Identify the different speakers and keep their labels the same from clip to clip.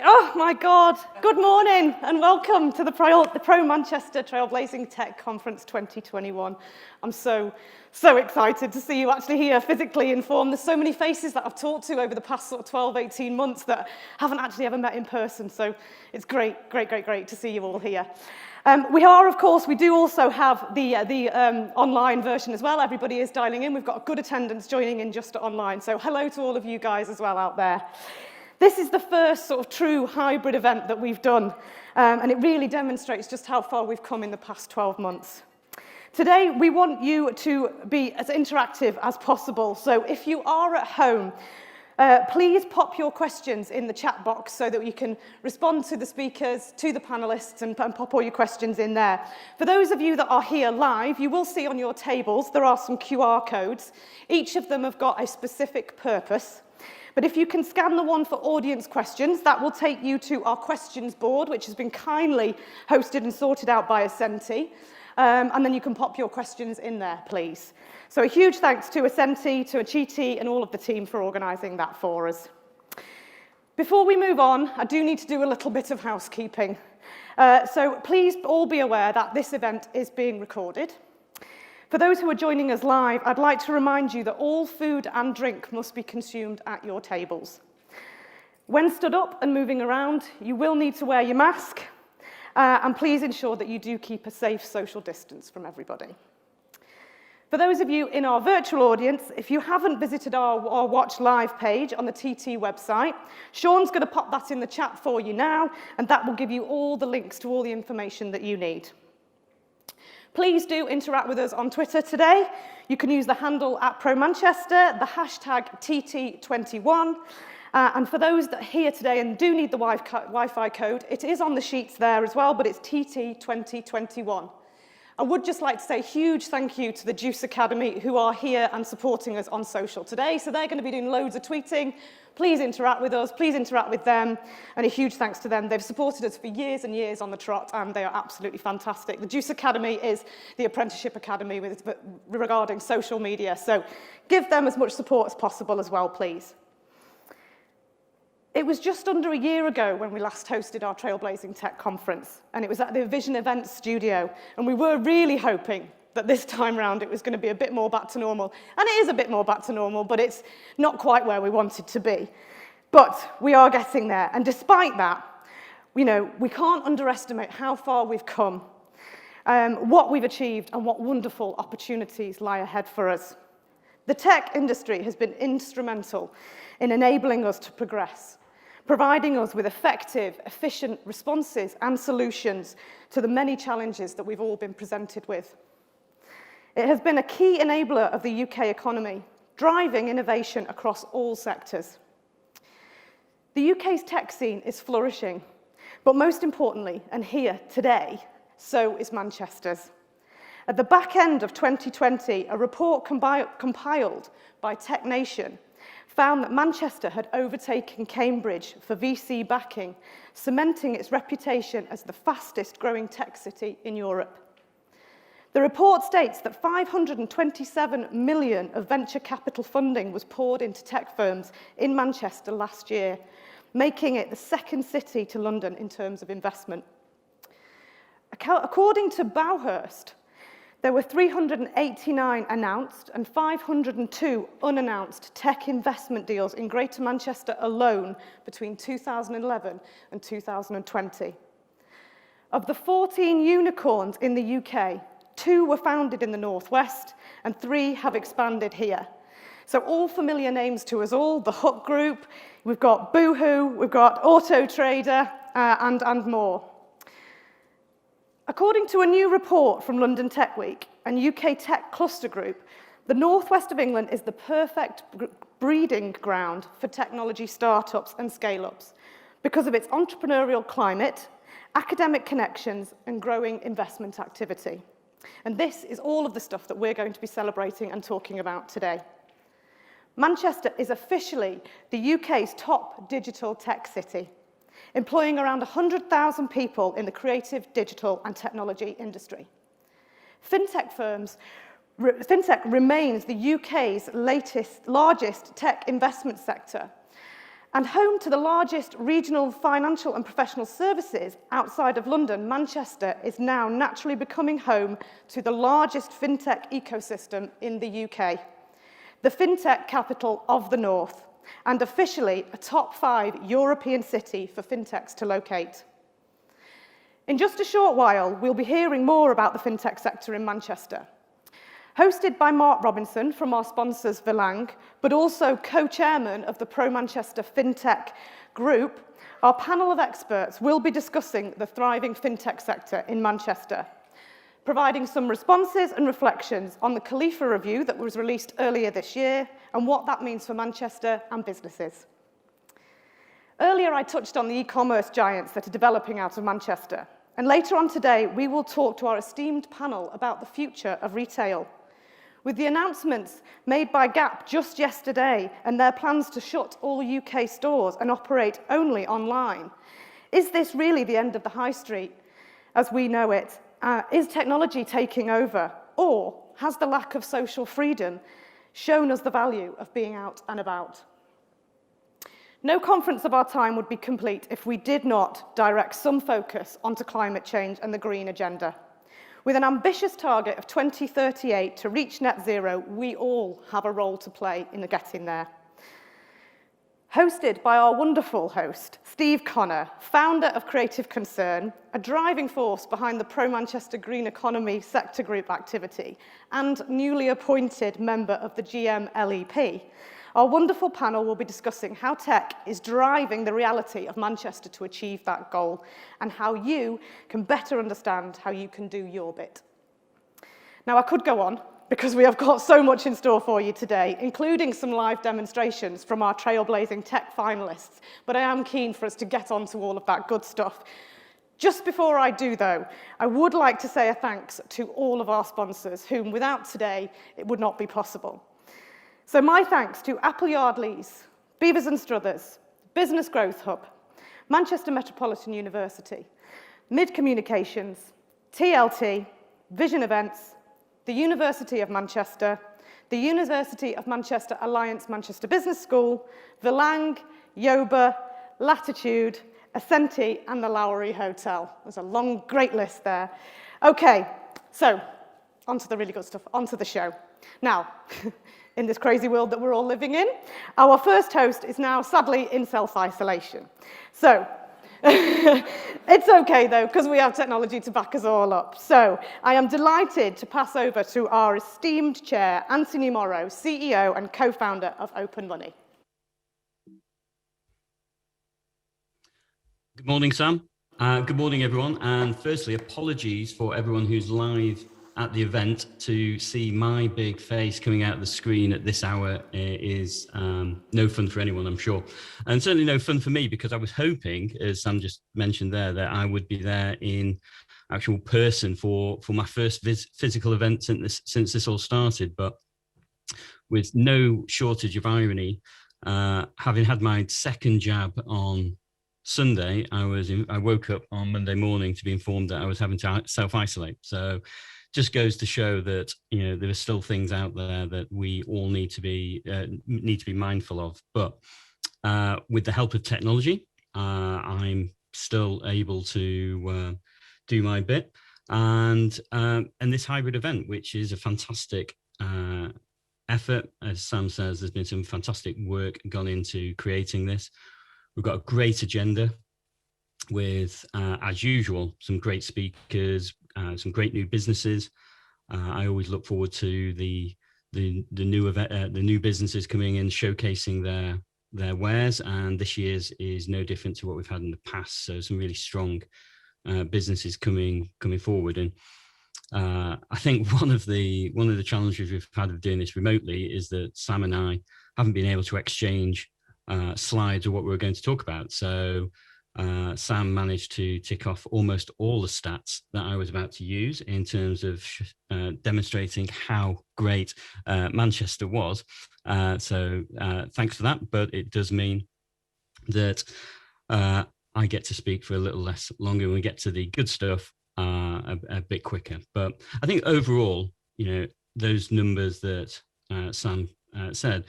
Speaker 1: Oh my God, good morning and welcome to the Pro Manchester Trailblazing Tech Conference 2021. I'm so excited to see you actually here physically informed. There's so many faces that I've talked to over the past sort of 12, 18 months that haven't actually ever met in person, so it's great to see you all here. We do also have the online version as well. Everybody is dialing in. We've got a good attendance joining in just online, so hello to all of you guys as well out there. This is the first sort of true hybrid event that we've done, and it really demonstrates just how far we've come in the past 12 months. Today, we want you to be as interactive as possible, so if you are at home, please pop your questions in the chat box so that you can respond to the speakers, to the panelists, and pop all your questions in there. For those of you that are here live, you will see on your tables there are some QR codes. Each of them have got a specific purpose. But if you can scan the one for audience questions, that will take you to our questions board, which has been kindly hosted and sorted out by Ascenti. And then you can pop your questions in there, please. So a huge thanks to Ascenti, to Achiti, and all of the team for organising that for us. Before we move on, I do need to do a little bit of housekeeping. So please all be aware that this event is being recorded. For those who are joining us live, I'd like to remind you that all food and drink must be consumed at your tables. When stood up and moving around, you will need to wear your mask, and please ensure that you do keep a safe social distance from everybody. For those of you in our virtual audience, if you haven't visited our Watch Live page on the TT website, Sean's going to pop that in the chat for you now, and that will give you all the links to all the information that you need. Please do interact with us on Twitter today. You can use the handle @ProManchester, the hashtag TT21. And for those that are here today and do need the Wi-Fi code, it is on the sheets there as well, but it's TT2021. I would just like to say a huge thank you to the Juice Academy who are here and supporting us on social today. So they're going to be doing loads of tweeting. Please interact with us, please interact with them, and a huge thanks to them. They've supported us for years and years on the trot, and they are absolutely fantastic. The Juice Academy is the apprenticeship academy regarding social media, so give them as much support as possible as well, please. It was just under a year ago when we last hosted our Trailblazing Tech Conference, and it was at the Vision Events studio, and we were really hoping that this time round it was going to be a bit more back to normal. And it is a bit more back to normal, but it's not quite where we wanted to be. But we are getting there, and despite that, we can't underestimate how far we've come, what we've achieved, and what wonderful opportunities lie ahead for us. The tech industry has been instrumental in enabling us to progress, providing us with effective, efficient responses and solutions to the many challenges that we've all been presented with. It has been a key enabler of the UK economy, driving innovation across all sectors. The UK's tech scene is flourishing, but most importantly, and here today, so is Manchester's. At the back end of 2020, a report compiled by Tech Nation found that Manchester had overtaken Cambridge for VC backing, cementing its reputation as the fastest growing tech city in Europe. The report states that 527 million of venture capital funding was poured into tech firms in Manchester last year, making it the second city to London in terms of investment. According to Bauhurst, there were 389 announced and 502 unannounced tech investment deals in Greater Manchester alone between 2011 and 2020. Of the 14 unicorns in the UK, 2 were founded in the Northwest and 3 have expanded here. So all familiar names to us all, the Hook Group, we've got Boohoo, we've got Auto Trader, and more. According to a new report from London Tech Week and UK Tech Cluster Group, the northwest of England is the perfect breeding ground for technology startups and scale-ups because of its entrepreneurial climate, academic connections, and growing investment activity. And this is all of the stuff that we're going to be celebrating and talking about today. Manchester is officially the UK's top digital tech city, employing around 100,000 people in the creative, digital, and technology industry. Fintech remains the UK's largest tech investment sector and home to the largest regional financial and professional services outside of London. Manchester is now naturally becoming home to the largest fintech ecosystem in the UK, the fintech capital of the North, and officially a top 5 European city for fintechs to locate. In just a short while, we'll be hearing more about the fintech sector in Manchester. Hosted by Mark Robinson from our sponsors Vilang, but also co-chairman of the Pro Manchester FinTech Group, our panel of experts will be discussing the thriving fintech sector in Manchester, providing some responses and reflections on the Khalifa review that was released earlier this year and what that means for Manchester and businesses. Earlier, I touched on the e-commerce giants that are developing out of Manchester, and later on today, we will talk to our esteemed panel about the future of retail. With the announcements made by Gap just yesterday and their plans to shut all UK stores and operate only online, is this really the end of the high street as we know it? Is technology taking over? Or has the lack of social freedom shown us the value of being out and about? No conference of our time would be complete if we did not direct some focus onto climate change and the green agenda. With an ambitious target of 2038 to reach net zero, we all have a role to play in getting there. Hosted by our wonderful host, Steve Connor, founder of Creative Concern, a driving force behind the Pro Manchester Green Economy Sector Group activity, and newly appointed member of the GMLEP, our wonderful panel will be discussing how tech is driving the reality of Manchester to achieve that goal and how you can better understand how you can do your bit. Now, I could go on because we have got so much in store for you today, including some live demonstrations from our Trailblazing Tech finalists, but I am keen for us to get on to all of that good stuff. Just before I do, though, I would like to say a thanks to all of our sponsors, whom without today, it would not be possible. So my thanks to Appleyard Lees, Beavers and Struthers, Business Growth Hub, Manchester Metropolitan University, Mid Communications, TLT, Vision Events, the University of Manchester, the University of Manchester Alliance Manchester Business School, Vilang, Yoba, Latitude, Ascenti, and the Lowry Hotel. There's a long, great list there. Okay, so onto the really good stuff, onto the show. Now, in this crazy world that we're all living in, our first host is now sadly in self-isolation. So, it's okay though, because we have technology to back us all up. So, I am delighted to pass over to our esteemed chair, Anthony Morrow, CEO and co-founder of Open Money.
Speaker 2: Good morning, Sam. Good morning, everyone. And firstly, apologies for everyone who's live at the event. To see my big face coming out of the screen at this hour is no fun for anyone, I'm sure. And certainly no fun for me, because I was hoping, as Sam just mentioned there, that I would be there in actual person for my first physical event since this all started. But with no shortage of irony, having had my second jab on Sunday, I woke up on Monday morning to be informed that I was having to self-isolate. So just goes to show that, you know, there are still things out there that we all need to be mindful of. But with the help of technology, I'm still able to do my bit. And this hybrid event, which is a fantastic effort, as Sam says, there's been some fantastic work gone into creating this. We've got a great agenda with, as usual, some great speakers, some great new businesses. I always look forward to the new businesses coming in, showcasing their wares, and this year's is no different to what we've had in the past. So some really strong businesses coming forward. And I think one of the challenges we've had of doing this remotely is that Sam and I haven't been able to exchange slides of what we were going to talk about. So Sam managed to tick off almost all the stats that I was about to use in terms of demonstrating how great Manchester was. So thanks for that. But it does mean that I get to speak for a little less longer and we get to the good stuff a bit quicker. But I think overall, those numbers that Sam said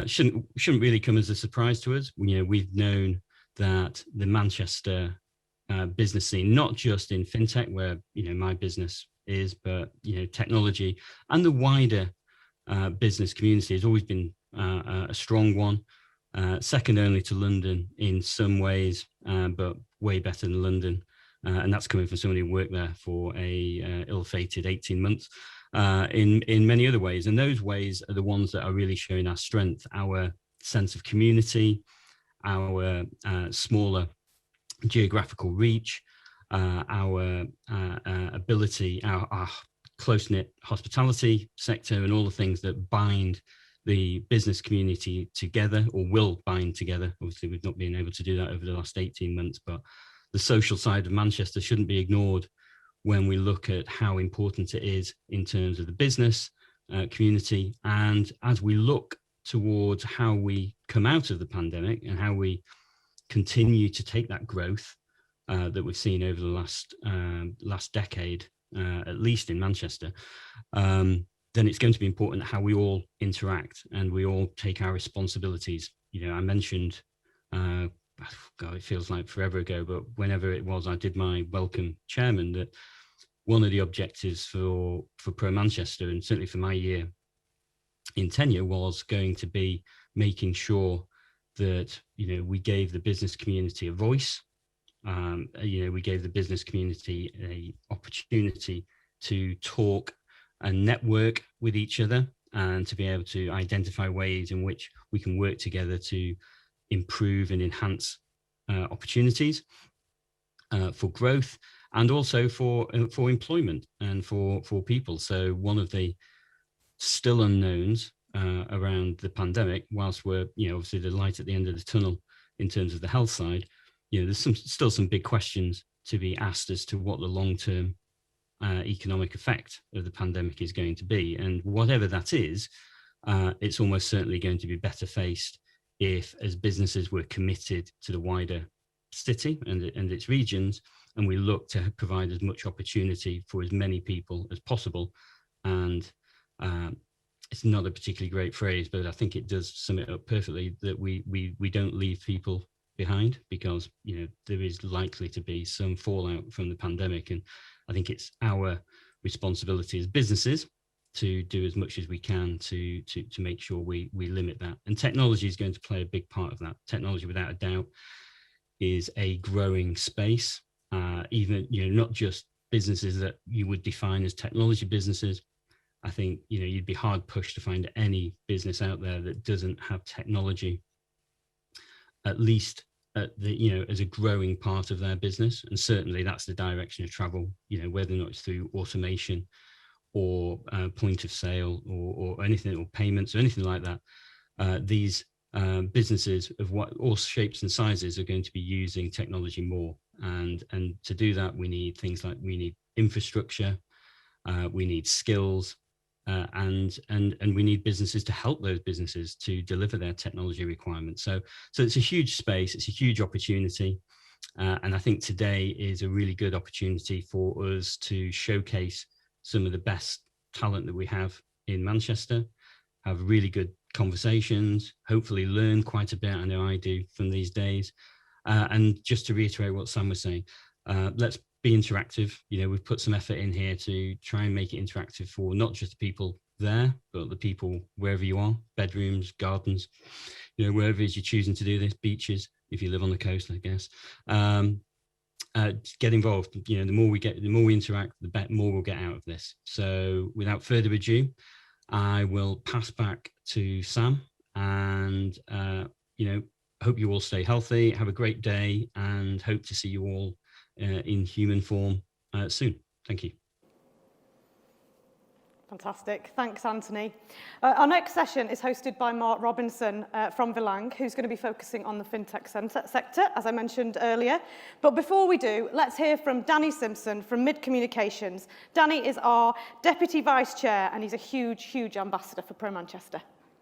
Speaker 2: shouldn't really come as a surprise to us. We've known that the Manchester business scene, not just in fintech, where my business is, but technology and the wider business community has always been a strong one. Second only to London in some ways, but way better than London. And that's coming from somebody who worked there for a ill-fated 18 months in many other ways. And those ways are the ones that are really showing our strength, our sense of community, our smaller geographical reach, our ability, our close-knit hospitality sector, and all the things that bind the business community together, or will bind together. Obviously, we've not been able to do that over the last 18 months, but the social side of Manchester shouldn't be ignored when we look at how important it is in terms of the business community. And as we look towards how we come out of the pandemic and how we continue to take that growth that we've seen over the last decade, at least in Manchester, then it's going to be important how we all interact and we all take our responsibilities. I mentioned, God, it feels like forever ago, but whenever it was, I did my welcome chairman, that one of the objectives for Pro Manchester, and certainly for my year in tenure, was going to be making sure that, we gave the business community a voice. We gave the business community a opportunity to talk and network with each other, and to be able to identify ways in which we can work together to improve and enhance opportunities for growth, and also for employment and for people. So one of the still unknowns around the pandemic, whilst we're obviously the light at the end of the tunnel in terms of the health side, there's still some big questions to be asked as to what the long-term economic effect of the pandemic is going to be. And whatever that is, it's almost certainly going to be better faced if, as businesses, we're committed to the wider city and its regions, and we look to provide as much opportunity for as many people as possible. And it's not a particularly great phrase, but I think it does sum it up perfectly, that we don't leave people behind, because there is likely to be some fallout from the pandemic. And I think it's our responsibility as businesses to do as much as we can to make sure we limit that. And technology is going to play a big part of that. Technology, without a doubt, is a growing space. Even not just businesses that you would define as technology businesses. I think you'd be hard pushed to find any business out there that doesn't have technology, at least at the as a growing part of their business. And certainly that's the direction of travel, whether or not it's through automation or point of sale or anything, or payments or anything like that. These businesses of all shapes and sizes are going to be using technology more. And to do that, we need things like, we need infrastructure, we need skills, and we need businesses to help those businesses to deliver their technology requirements. So it's a huge space, it's a huge opportunity. And I think today is a really good opportunity for us to showcase some of the best talent that we have in Manchester, have really good conversations, hopefully learn quite a bit. I know I do from these days. And just to reiterate what Sam was saying, let's be interactive. We've put some effort in here to try and make it interactive for not just the people there, but the people wherever you are, bedrooms, gardens, wherever it is you're choosing to do this, beaches, if you live on the coast, I guess. Get involved. The more we interact, the more we'll get out of this. So without further ado, I will pass back to Sam, and hope you all stay healthy, have a great day, and hope to see you all in human form soon. Thank you.
Speaker 1: Fantastic. Thanks, Anthony. Our next session is hosted by Mark Robinson from Vilang, who's going to be focusing on the fintech sector, as I mentioned earlier. But before we do, let's hear from Danny Simpson from Mid Communications. Danny is our Deputy Vice Chair, and he's a huge, huge ambassador for Pro Manchester.